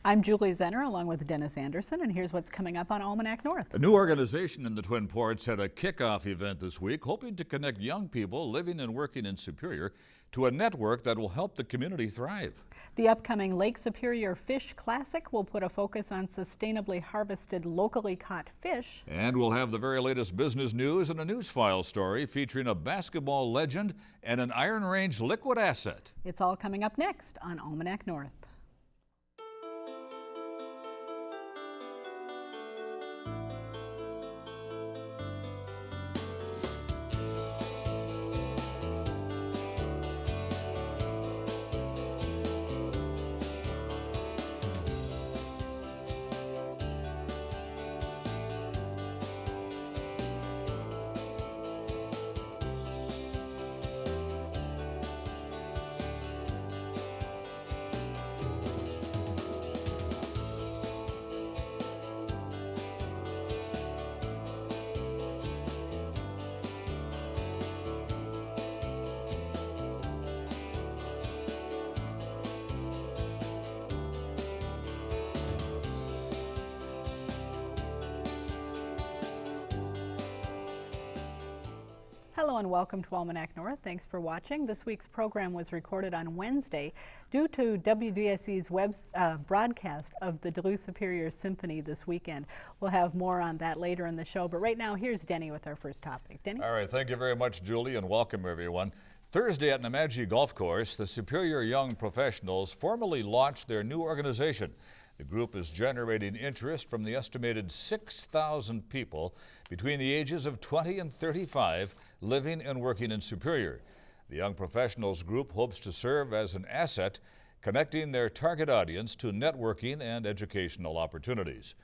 I'm Julie Zenner along with Dennis Anderson, and here's what's coming up on Almanac North. A new organization in the Twin Ports had a kickoff event this week, hoping to connect young people living and working in Superior to a network that will help the community thrive. The upcoming Lake Superior Fish Classic will put a focus on sustainably harvested, locally caught fish. And we'll have the very latest business news and a news file story featuring a basketball legend and an Iron Range liquid asset. It's all coming up next on Almanac North. Hello and welcome to Almanac North. Thanks for watching. This week's program was recorded on Wednesday due to WDSE's broadcast of the Duluth Superior Symphony this weekend. We'll have more on that later in the show, but right now here's Denny with our first topic. Denny? All right, thank you very much, Julie, and welcome everyone. Thursday at Namaji Golf Course, the Superior Young Professionals formally launched their new organization. The group is generating interest from the estimated 6,000 people between the ages of 20 and 35 living and working in Superior. The Young Professionals group hopes to serve as an asset, connecting their target audience to networking and educational opportunities.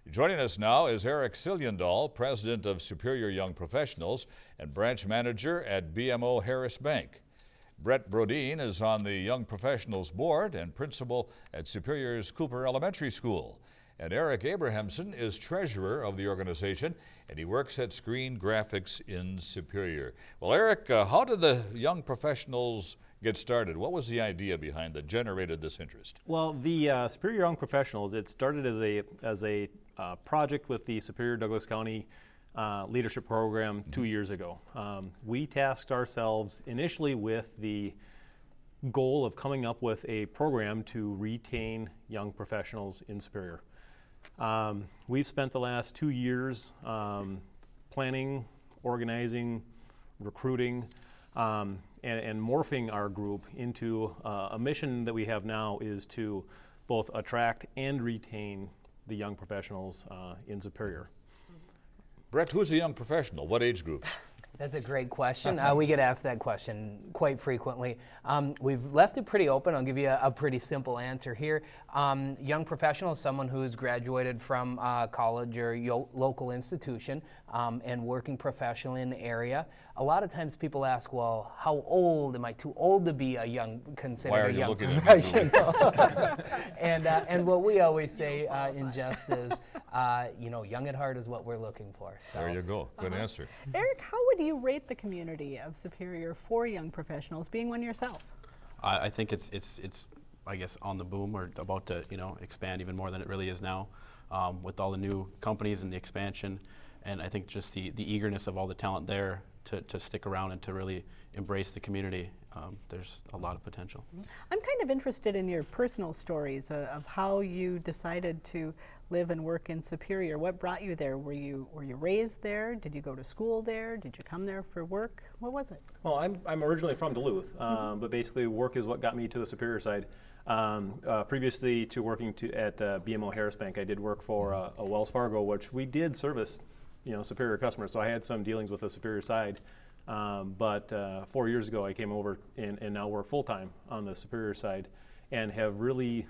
Joining us now is Erik Siljendal, president of Superior Young Professionals and branch manager at BMO Harris Bank. Brodeen is on the Young Professionals Board and principal at Superior's Cooper Elementary School. And Erik Abrahamson is treasurer of the organization, and he works at Screen Graphics in Superior. Well, Erik, how did the Young Professionals get started? What was the idea behind that generated this interest? Well, the Superior Young Professionals, it started as a project with the Superior Douglas County leadership program 2 years ago. We tasked ourselves initially with the goal of coming up with a program to retain young professionals in Superior. We've spent the last 2 years planning, organizing, recruiting, and morphing our group into a mission that we have now is to both attract and retain the young professionals in Superior. Brett, who's a young professional? What age groups? That's a great question. We get asked that question quite frequently. We've left it pretty open. I'll give you a pretty simple answer here. Young professional is someone who's graduated from college or local institution and working professionally in the area. A lot of times people ask, well, how old? Am I too old to be considered a young professional? And what we always say in jest is, young at heart is what we're looking for. So. There you go. Good answer. Erik, how would you rate the community of Superior for young professionals, being one yourself? I think it's I guess on the boom or about to expand even more than it really is now, with all the new companies and the expansion, and I think just the eagerness of all the talent there to stick around and to really embrace the community. There's a lot of potential. I'm kind of interested in your personal stories of how you decided to live and work in Superior. What brought you there? Were you raised there? Did you go to school there? Did you come there for work? What was it? Well, I'm originally from Duluth, but basically work is what got me to the Superior side. Previously to working at BMO Harris Bank, I did work for a Wells Fargo, which we did service Superior customers, so I had some dealings with the Superior side. But 4 years ago I came over and now work full-time on the Superior side and have really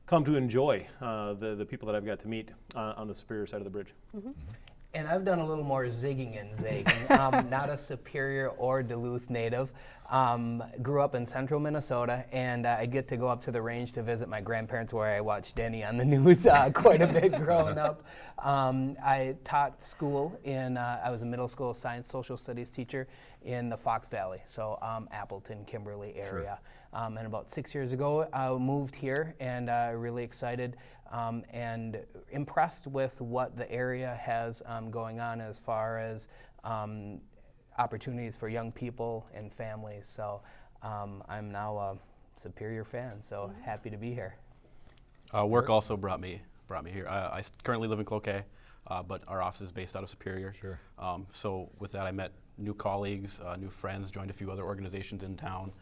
come to enjoy the people that I've got to meet on the Superior side of the bridge. And I've done a little more zigging and zagging. Not a Superior or Duluth native. Grew up in central Minnesota, and I'd get to go up to the range to visit my grandparents where I watched Denny on the news quite a bit growing up. I taught school I was a middle school science social studies teacher in the Fox Valley, so Appleton, Kimberly area. Sure. And about 6 years ago, I moved here, and really excited and impressed with what the area has going on as far as opportunities for young people and families. So I'm now a Superior fan, so happy to be here. Work also brought me here. I currently live in Cloquet, but our office is based out of Superior. Sure. So with that, I met new colleagues, new friends, joined a few other organizations in town,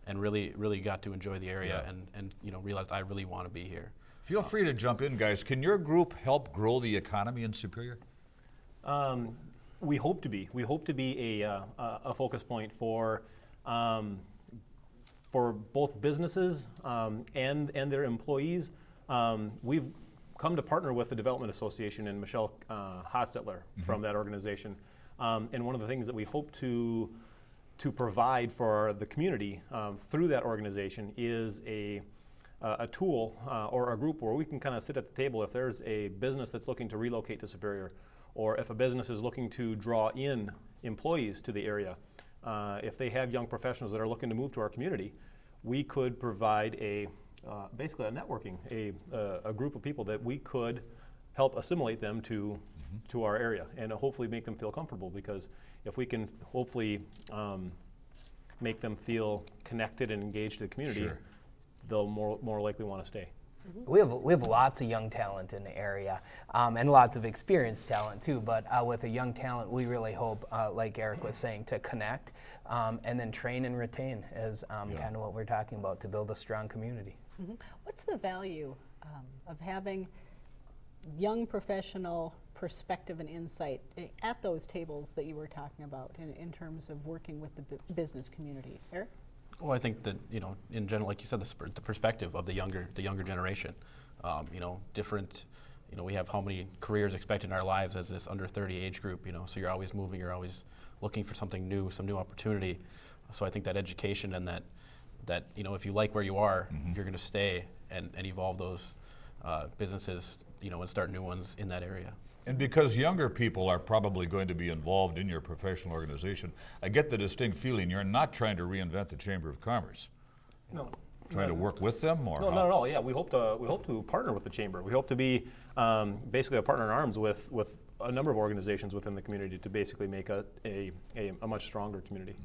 and really got to enjoy the area and realized I really want to be here. Feel free to jump in, guys. Can your group help grow the economy in Superior? We hope to be. We hope to be a focus point for both businesses and their employees. We've come to partner with the Development Association and Michelle Hostetler from that organization. And one of the things that we hope to provide for the community through that organization is a tool or a group where we can kind of sit at the table if there's a business that's looking to relocate to Superior, or if a business is looking to draw in employees to the area. If they have young professionals that are looking to move to our community, we could provide basically a networking, a group of people that we could help assimilate them to our area and hopefully make them feel comfortable, because if we can hopefully make them feel connected and engaged to the community, Sure. they'll more likely want to stay. We have lots of young talent in the area, and lots of experienced talent too, but with a young talent, we really hope, like Erik was saying, to connect and then train and retain is kind of what we're talking about, to build a strong community. Mm-hmm. What's the value of having young professional perspective and insight at those tables that you were talking about in terms of working with the business community? Erik? Well, I think that, in general, like you said, the perspective of the younger generation, different, we have how many careers expected in our lives as this under 30 age group, so you're always moving, you're always looking for something new, some new opportunity. So I think that education and that if you like where you are, you're going to stay and evolve those businesses, and start new ones in that area. And because younger people are probably going to be involved in your professional organization, I get the distinct feeling you're not trying to reinvent the Chamber of Commerce. No. Trying to work with them, or No, not at all. Yeah, we hope to partner with the Chamber. We hope to be basically a partner in arms with a number of organizations within the community to basically make a much stronger community.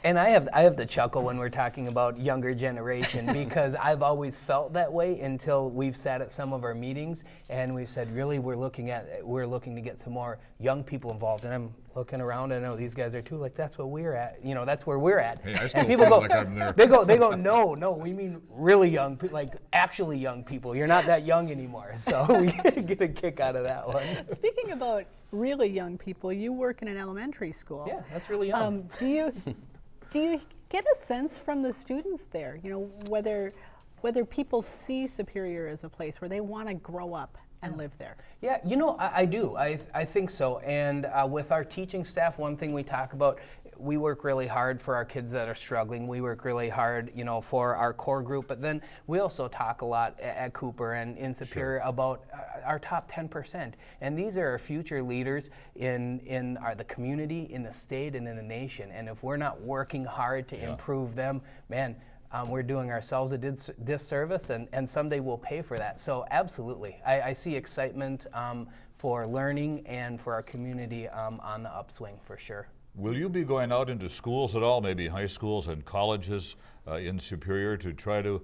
And I have the chuckle when we're talking about younger generation, because I've always felt that way until we've sat at some of our meetings and we've said, really, we're looking to get some more young people involved. And I'm looking around, and I know these guys are too. Like, that's what we're at. That's where we're at. Hey, I still and people feel go, like I'm there. They go, no, we mean really young, like actually young people. You're not that young anymore. So we get a kick out of that one. Speaking about really young people, you work in an elementary school. Yeah, that's really young. Do you get a sense from the students there, whether people see Superior as a place where they want to grow up and live there? Yeah, I do. I think so. And with our teaching staff, one thing we talk about, we work really hard for our kids that are struggling. We work really hard, for our core group. But then we also talk a lot at Cooper and in Superior about our top 10%. And these are our future leaders in the community, in the state, and in the nation. And if we're not working hard to improve them, man, we're doing ourselves a disservice, and someday we'll pay for that. So absolutely, I see excitement for learning and for our community on the upswing for sure. Will you be going out into schools at all, maybe high schools and colleges in Superior, to try to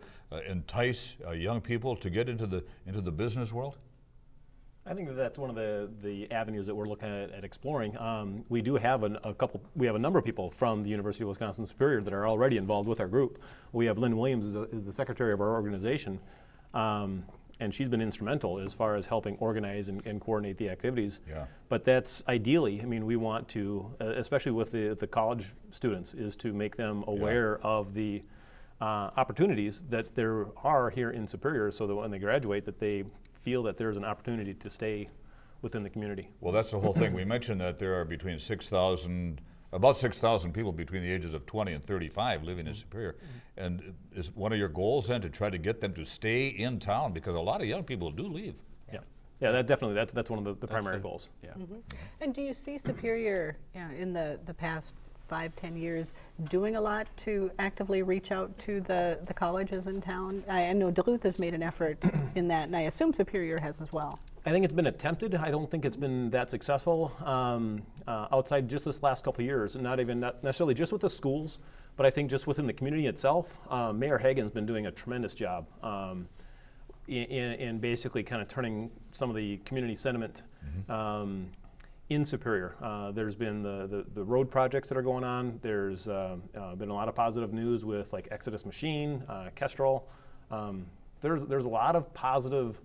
entice young people to get into the business world? I think that's one of the avenues that we're looking at exploring. We do have we have a number of people from the University of Wisconsin-Superior that are already involved with our group. We have Lynn Williams is the secretary of our organization, and she's been instrumental as far as helping organize and coordinate the activities. Yeah. But that's ideally, we want to, especially with the college students, is to make them aware of the opportunities that there are here in Superior, so that when they graduate, that they feel that there's an opportunity to stay within the community. Well, that's the whole thing. We mentioned that there are between 6,000 about 6,000 people between the ages of 20 and 35 living in Superior. And is one of your goals then to try to get them to stay in town? Because a lot of young people do leave. Yeah, yeah, that definitely, that's one of the primary goals. Yeah. And do you see Superior, in the past 5-10 years doing a lot to actively reach out to the colleges in town? I know Duluth has made an effort in that, and I assume Superior has as well. I think it's been attempted. I don't think it's been that successful outside just this last couple of years, and not necessarily just with the schools, but I think just within the community itself. Mayor Hagan's been doing a tremendous job in basically kind of turning some of the community sentiment in Superior. There's been the road projects that are going on. There's been a lot of positive news with like Exodus Machine, Kestrel. There's a lot of positive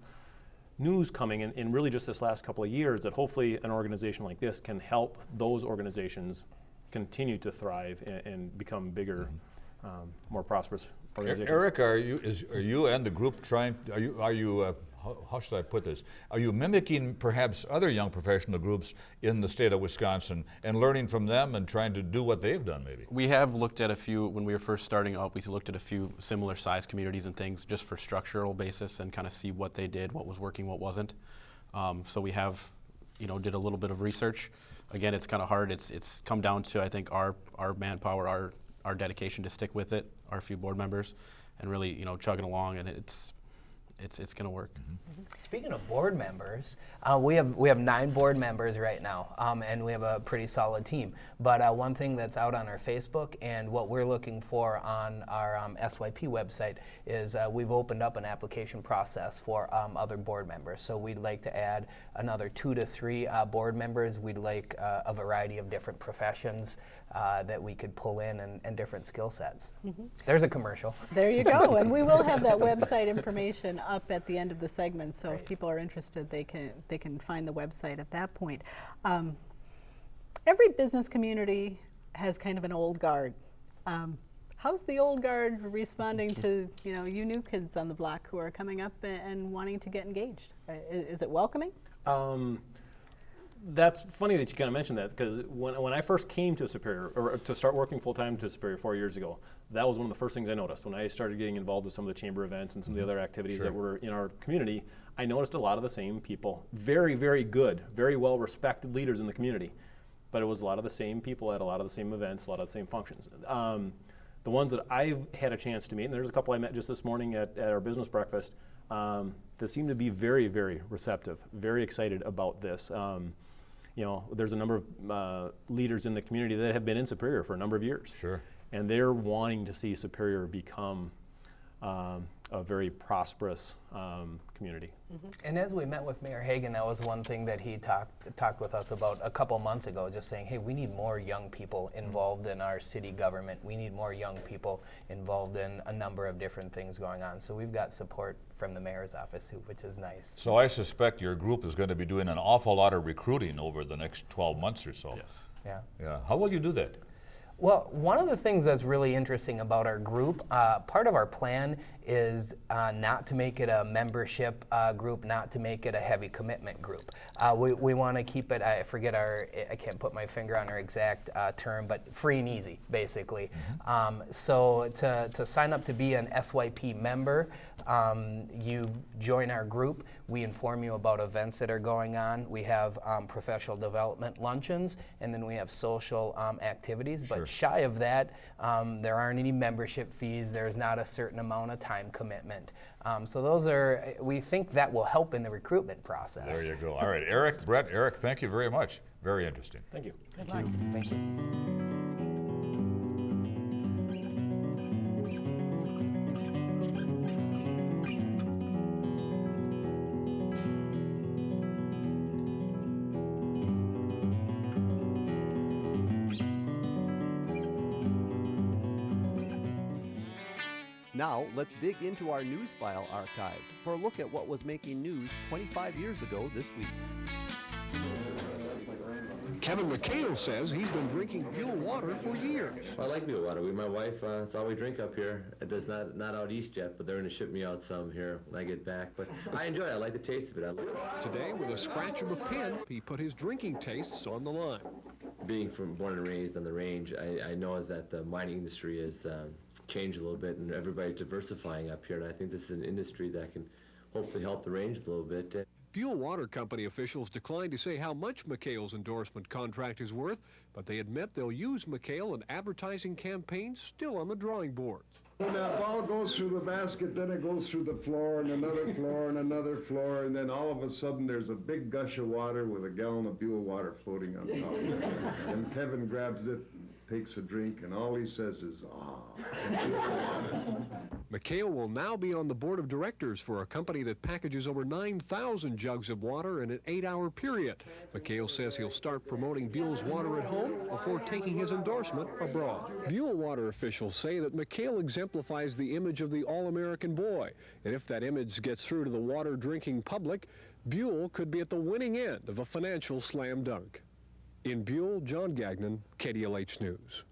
news coming in really just this last couple of years that hopefully an organization like this can help those organizations continue to thrive and become bigger, more prosperous organizations. Erik, are you and the group trying? Are you how should I put this? Are you mimicking perhaps other young professional groups in the state of Wisconsin and learning from them and trying to do what they've done? Maybe We have looked at a few, when we were first starting up, we looked at a few similar size communities and things just for structural basis and kind of see what they did, what was working, what wasn't. So we have, did a little bit of research. Again, it's kind of hard. It's come down to, I think, our manpower, our dedication to stick with it, our few board members, and really, chugging along, and it's going to work. Speaking of board members, we have 9 board members right now, and we have a pretty solid team. But one thing that's out on our Facebook and what we're looking for on our SYP website is we've opened up an application process for other board members. So we'd like to add another 2 to 3 board members. We'd like a variety of different professions that we could pull in and different skill sets. There's a commercial. There you go, and we will have that website information up at the end of the segment, so if people are interested, they can find the website at that point. Every business community has kind of an old guard. How's the old guard responding to you new kids on the block who are coming up and wanting to get engaged? Is it welcoming? That's funny that you kind of mentioned that, because when I first came to Superior, or to start working full-time to Superior 4 years ago, that was one of the first things I noticed. When I started getting involved with some of the chamber events and some of the other activities that were in our community, I noticed a lot of the same people. Very, very good, very well-respected leaders in the community. But it was a lot of the same people at a lot of the same events, a lot of the same functions. The ones that I've had a chance to meet, and there's a couple I met just this morning at our business breakfast, that seem to be very, very receptive, very excited about this. There's a number of leaders in the community that have been in Superior for a number of years. Sure. And they're wanting to see Superior become a very prosperous community. And as we met with Mayor Hagan, that was one thing that he talked with us about a couple months ago, just saying, hey, we need more young people involved in our city government. We need more young people involved in a number of different things going on. So we've got support from the mayor's office, which is nice. So I suspect your group is going to be doing an awful lot of recruiting over the next 12 months or so. Yes. Yeah. How will you do that? Well, one of the things that's really interesting about our group, part of our plan is not to make it a membership group, not to make it a heavy commitment group. We want to keep it, I can't put my finger on our exact term, but free and easy, basically. So to sign up to be an SYP member, you join our group. We inform you about events that are going on. We have professional development luncheons, and then we have social activities. Sure. But shy of that, there aren't any membership fees. There's not a certain amount of time commitment. So we think that will help in the recruitment process. There you go. All right, Erik, Brett, Erik, thank you very much. Very interesting. Thank you. Thank you. Thank you. Now, let's dig into our news file archive for a look at what was making news 25 years ago this week. Kevin McHale says he's been drinking Buell water for years. I like Buell water. My wife, it's all we drink up here. It does not out east yet, but they're going to ship me out some here when I get back. But I enjoy it. I like the taste of it. Today, with a scratch of a pen, he put his drinking tastes on the line. being born and raised on the range, I know that the mining industry has changed a little bit, and everybody's diversifying up here, and I think this is an industry that can hopefully help the range a little bit. Buell Water Company officials declined to say how much McHale's endorsement contract is worth, but they admit they'll use McHale in advertising campaigns still on the drawing board. When that ball goes through the basket, then it goes through the floor and another floor and another floor, and then all of a sudden there's a big gush of water with a gallon of Buell water floating on top of it. And Kevin grabs it, takes a drink, and all he says is, ah. McHale will now be on the board of directors for a company that packages over 9,000 jugs of water in an 8-hour period. McHale says he'll start promoting Buell's water at home before taking his endorsement abroad. Buell water officials say that McHale exemplifies the image of the all-American boy. And if that image gets through to the water-drinking public, Buell could be at the winning end of a financial slam dunk. In Buell, John Gagnon, KDLH News.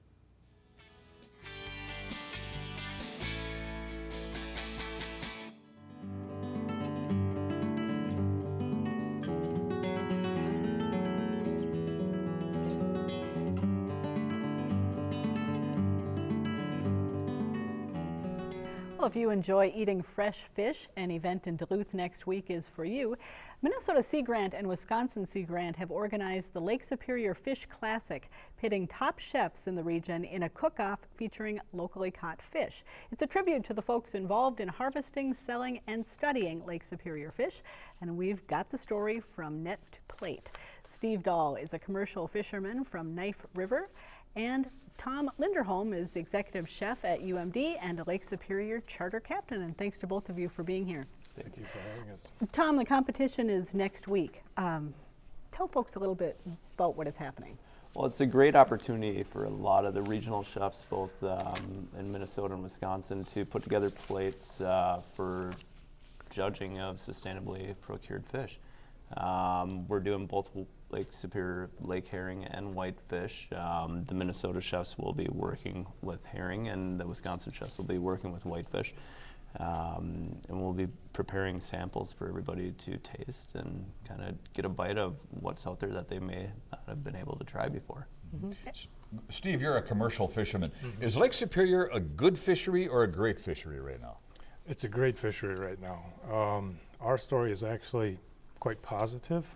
Well, if you enjoy eating fresh fish, an event in Duluth next week is for you. Minnesota Sea Grant and Wisconsin Sea Grant have organized the Lake Superior Fish Classic, pitting top chefs in the region in a cook-off featuring locally caught fish. It's a tribute to the folks involved in harvesting, selling, and studying Lake Superior fish, and we've got the story from net to plate. Steve Dahl is a commercial fisherman from Knife River, and Tom Linderholm is the executive chef at UMD and a Lake Superior charter captain. And thanks to both of you for being here. Thank you for having us. Tom, the competition is next week. Tell folks a little bit about what is happening. Well, it's a great opportunity for a lot of the regional chefs, both in Minnesota and Wisconsin, to put together plates for judging of sustainably procured fish. We're doing both Lake Superior lake herring and whitefish. The Minnesota chefs will be working with herring, and the Wisconsin chefs will be working with whitefish. And we'll be preparing samples for everybody to taste and kind of get a bite of what's out there that they may not have been able to try before. Mm-hmm. Steve, you're a commercial fisherman. Mm-hmm. Is Lake Superior a good fishery or a great fishery right now? It's a great fishery right now. Our story is actually quite positive.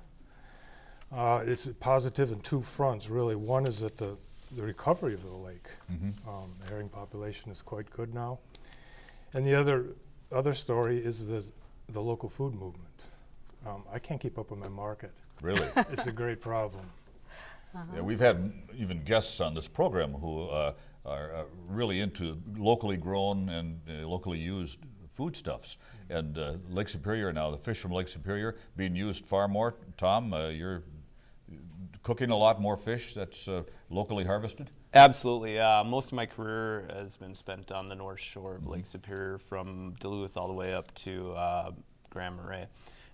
It's positive in two fronts, really. One is that the recovery of the lake. Mm-hmm. The herring population is quite good now. And the other story is the local food movement. I can't keep up with my market. Really? It's a great problem. Uh-huh. Yeah, we've had even guests on this program who are really into locally grown and locally used foodstuffs. And Lake Superior now, the fish from Lake Superior being used far more. Tom, you're cooking a lot more fish that's locally harvested? Absolutely. Most of my career has been spent on the North Shore of Lake Superior, from Duluth all the way up to Grand Marais.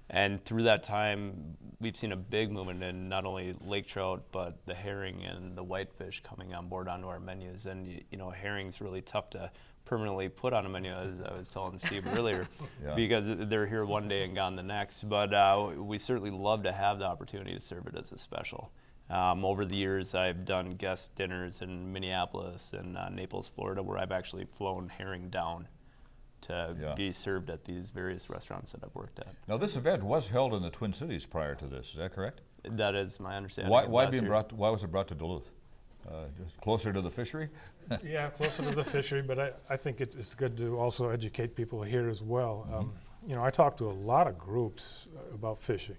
And through that time, we've seen a big movement in not only lake trout, but the herring and the whitefish coming on board onto our menus. And you know, herring's really tough to permanently put on a menu, as I was telling Steve earlier, because they're here one day and gone the next. But we certainly love to have the opportunity to serve it as a special. Over the years, I've done guest dinners in Minneapolis and Naples, Florida, where I've actually flown herring down to be served at these various restaurants that I've worked at. Now, this event was held in the Twin Cities prior to this. Is that correct? That is my understanding. Why was it brought to Duluth? Just closer to the fishery? Yeah, closer to the fishery, but I think it's good to also educate people here as well. Mm-hmm. You know, I talk to a lot of groups about fishing,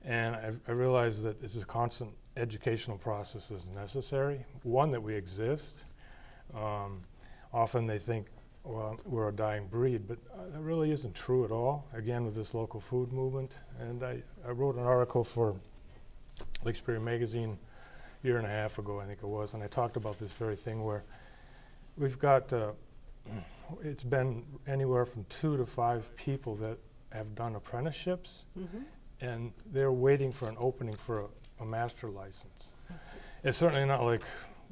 and I realize that it's a constant educational process is necessary. One, that we exist. Often they think, well, we're a dying breed, but that really isn't true at all. Again, with this local food movement, and I wrote an article for Lake Superior Magazine a year and a half ago, I think it was, and I talked about this very thing where we've got, it's been anywhere from 2 to 5 people that have done apprenticeships, mm-hmm. and they're waiting for an opening for a master license. It's certainly not like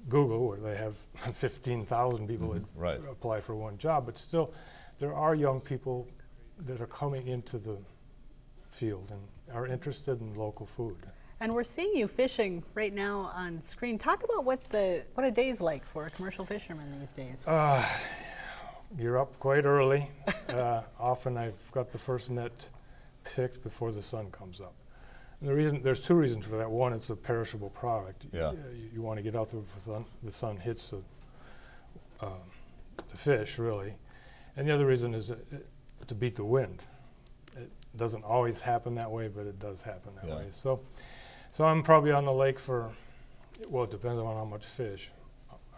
Google, where they have 15,000 people mm-hmm. that apply for one job, but still, there are young people that are coming into the field and are interested in local food. And we're seeing you fishing right now on screen. Talk about what a day's like for a commercial fisherman these days. You're up quite early. Often I've got the first net picked before the sun comes up. And there's two reasons for that. One, it's a perishable product. Yeah. You want to get out there before the sun hits the fish, really. And the other reason is to beat the wind. It doesn't always happen that way, but it does happen that way. So I'm probably on the lake for, well, it depends on how much fish,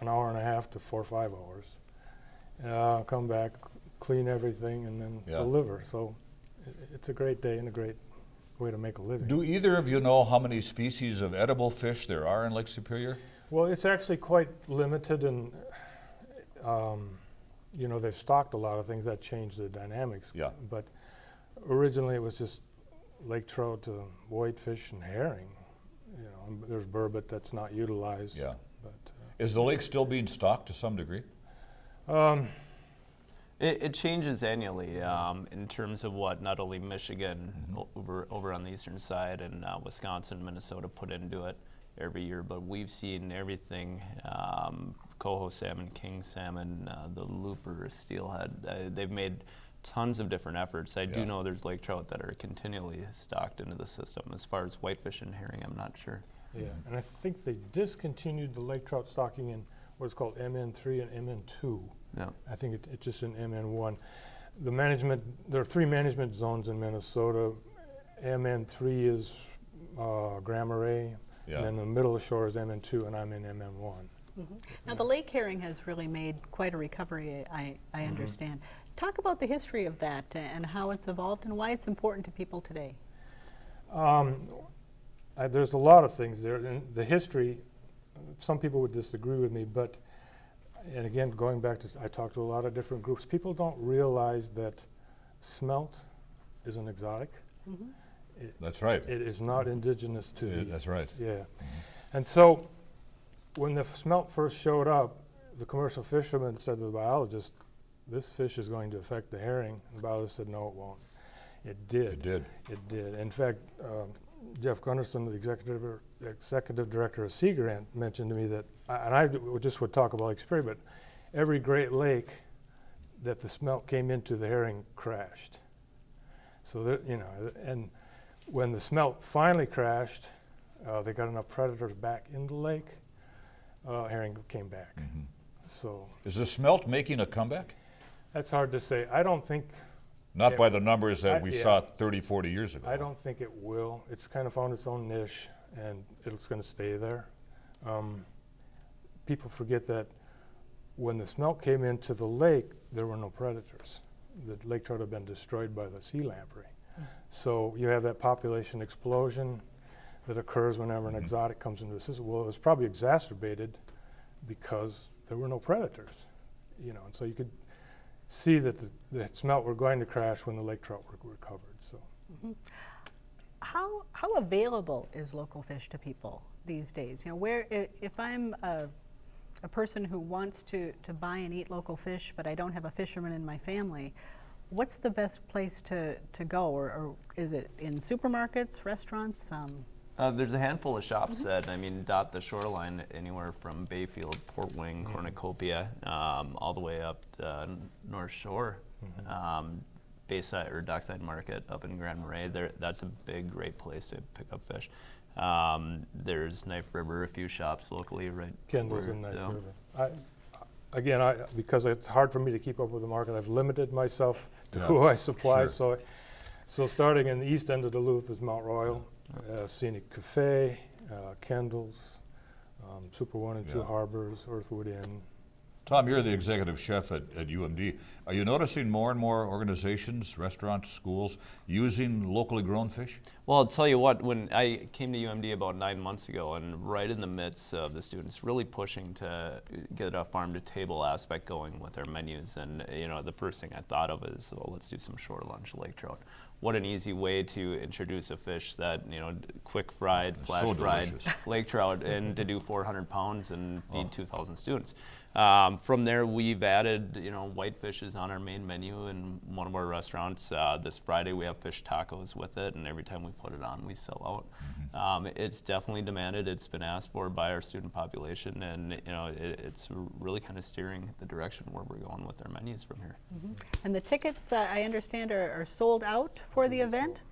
an hour and a half to 4 or 5 hours. Come back, clean everything, and then deliver. So it's a great day and a great way to make a living. Do either of you know how many species of edible fish there are in Lake Superior? Well, it's actually quite limited, and you know, they've stocked a lot of things that changed the dynamics. Yeah. But originally it was just lake trout, whitefish, and herring. You know, there's burbot that's not utilized. Yeah. But, is the lake still being stocked to some degree? It changes annually in terms of what not only Michigan over on the eastern side and Wisconsin, Minnesota put into it every year, but we've seen everything, coho salmon, king salmon, the looper, steelhead. They've made tons of different efforts. I do know there's lake trout that are continually stocked into the system. As far as whitefish and herring, I'm not sure. Yeah, and I think they discontinued the lake trout stocking in what's called MN3 and MN2. Yeah. I think it's just in MN1. The management, there are 3 management zones in Minnesota. MN3 is Grand Marais, and then the middle of the shore is MN2, and I'm in MN1. Now the lake herring has really made quite a recovery, I understand. Talk about the history of that and how it's evolved and why it's important to people today. There's a lot of things there. In the history, some people would disagree with me, but, and again, going back to, I talked to a lot of different groups, people don't realize that smelt is an exotic. That's right. It is not indigenous to the. That's right. Yeah. And so when the smelt first showed up, the commercial fisherman said to the biologist, this fish is going to affect the herring. And the biologist said, no, it won't. It did. It did. It did. In fact, Jeff Gunnarsson, the executive director of Sea Grant, mentioned to me that, and I just would talk about Lake Superior, but every Great Lake that the smelt came into, the herring crashed. So that, you know, and when the smelt finally crashed, they got enough predators back in the lake, herring came back. So is the smelt making a comeback? That's hard to say. I don't think. Not by the numbers that we saw 30, 40 years ago. I don't think it will. It's kind of found its own niche, and it's going to stay there. People forget that when the smelt came into the lake, there were no predators. The lake trout had been destroyed by the sea lamprey. So you have that population explosion that occurs whenever an exotic comes into the system. Well, it was probably exacerbated because there were no predators, you know, and so you could see that the smelt were going to crash when the lake trout were recovered. So, how available is local fish to people these days? You know, where if I'm a person who wants to buy and eat local fish, but I don't have a fisherman in my family, what's the best place to go, or is it in supermarkets, restaurants? There's a handful of shops that, I mean, dot the shoreline anywhere from Bayfield, Port Wing, Cornucopia, all the way up the North Shore, Bayside or Dockside Market up in Grand Marais. That's a big, great place to pick up fish. There's Knife River, a few shops locally, right? Kendall's in Knife River. Because it's hard for me to keep up with the market, I've limited myself to who I supply. So starting in the east end of Duluth is Mount Royal. Scenic Cafe, Kendall's, Super 1 and 2 Harbors, Earthwood Inn. Tom, you're the executive chef at UMD. Are you noticing more and more organizations, restaurants, schools, using locally grown fish? Well, I'll tell you what, when I came to UMD about 9 months ago, and right in the midst of the students really pushing to get a farm-to-table aspect going with their menus, and you know, the first thing I thought of is, well, let's do some shore lunch lake trout. What an easy way to introduce a fish that, you know, quick fried, flash fried lake trout, and to do 400 pounds and feed 2,000 students. From there, we've added, whitefish is on our main menu in one of our restaurants. This Friday, we have fish tacos with it, and every time we put it on, we sell out. It's definitely demanded. It's been asked for by our student population, and it's really kind of steering the direction where we're going with our menus from here. And the tickets, I understand, are sold out for the event.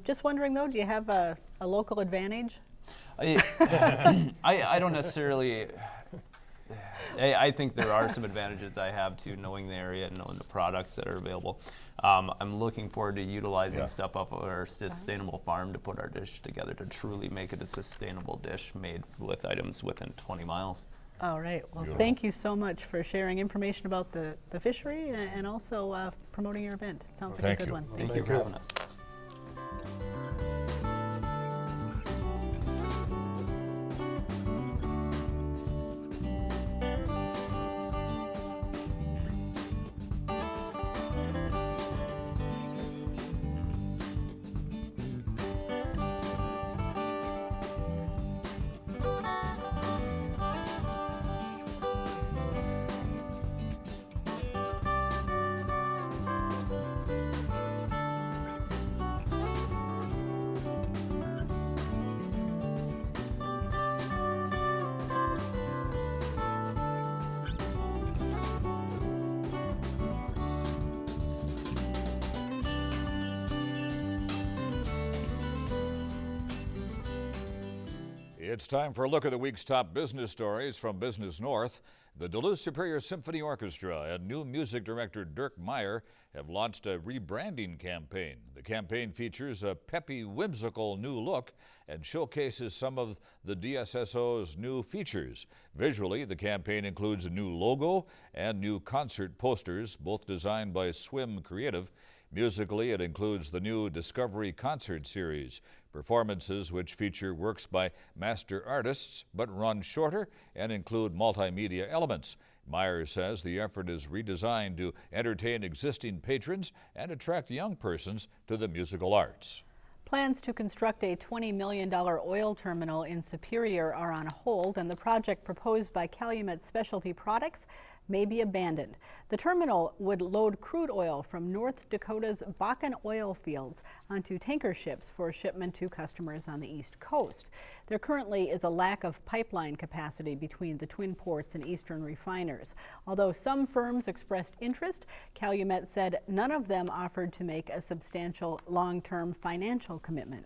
Just wondering, though, do you have a local advantage? I don't necessarily. I think there are some advantages I have to knowing the area and knowing the products that are available. I'm looking forward to utilizing stuff off of our sustainable farm to put our dish together to truly make it a sustainable dish made with items within 20 miles. All right. Well, thank you so much for sharing information about the fishery and also promoting your event. It sounds like a good one. Thank you for having us. It's time for a look at the week's top business stories from Business North. The Duluth Superior Symphony Orchestra and new music director Dirk Meyer have launched a rebranding campaign. The campaign features a peppy, whimsical new look and showcases some of the DSSO's new features. Visually, the campaign includes a new logo and new concert posters, both designed by Swim Creative. Musically, it includes the new Discovery Concert Series, performances which feature works by master artists but run shorter and include multimedia elements. Meyer says the effort is redesigned to entertain existing patrons and attract young persons to the musical arts. Plans to construct a $20 million oil terminal in Superior are on hold, and the project proposed by Calumet Specialty Products may be abandoned. The terminal would load crude oil from North Dakota's Bakken oil fields onto tanker ships for shipment to customers on the East Coast. There currently is a lack of pipeline capacity between the Twin Ports and Eastern refiners. Although some firms expressed interest, Calumet said none of them offered to make a substantial long-term financial commitment.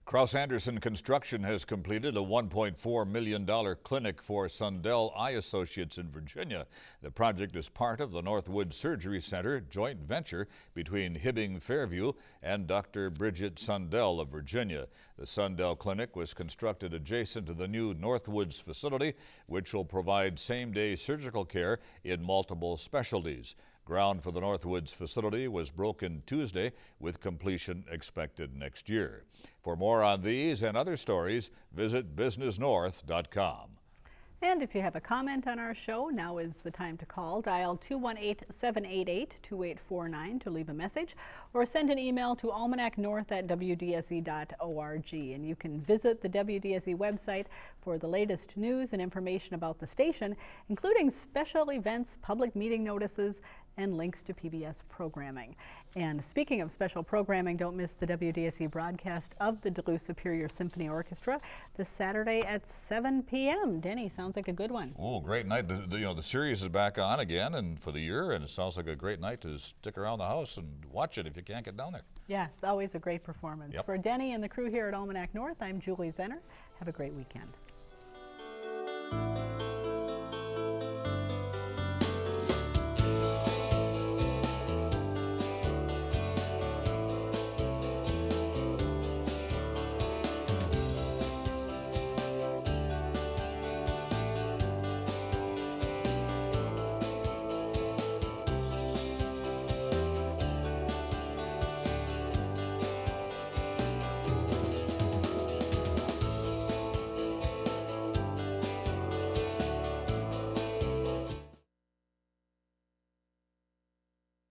Kraus Anderson Construction has completed a $1.4 million clinic for Siljendal Eye Associates in Virginia. The project is part of the Northwood Surgery Center joint venture between Hibbing Fairview and Dr. Bridget Sundell of Virginia. The Sundell Clinic was constructed adjacent to the new Northwoods facility, which will provide same-day surgical care in multiple specialties. Ground for the Northwoods facility was broken Tuesday, with completion expected next year. For more on these and other stories, visit businessnorth.com. And if you have a comment on our show, now is the time to call. Dial 218-788-2849 to leave a message, or send an email to almanacnorth@wdse.org. And you can visit the WDSE website for the latest news and information about the station, including special events, public meeting notices, and links to PBS programming. And speaking of special programming, don't miss the WDSE broadcast of the Duluth Superior Symphony Orchestra this Saturday at 7 p.m. Denny, sounds like a good one. Oh, great night. The series is back on again and for the year, and it sounds like a great night to stick around the house and watch it if you can't get down there. Yeah, it's always a great performance. Yep. For Denny and the crew here at Almanac North, I'm Julie Zenner. Have a great weekend.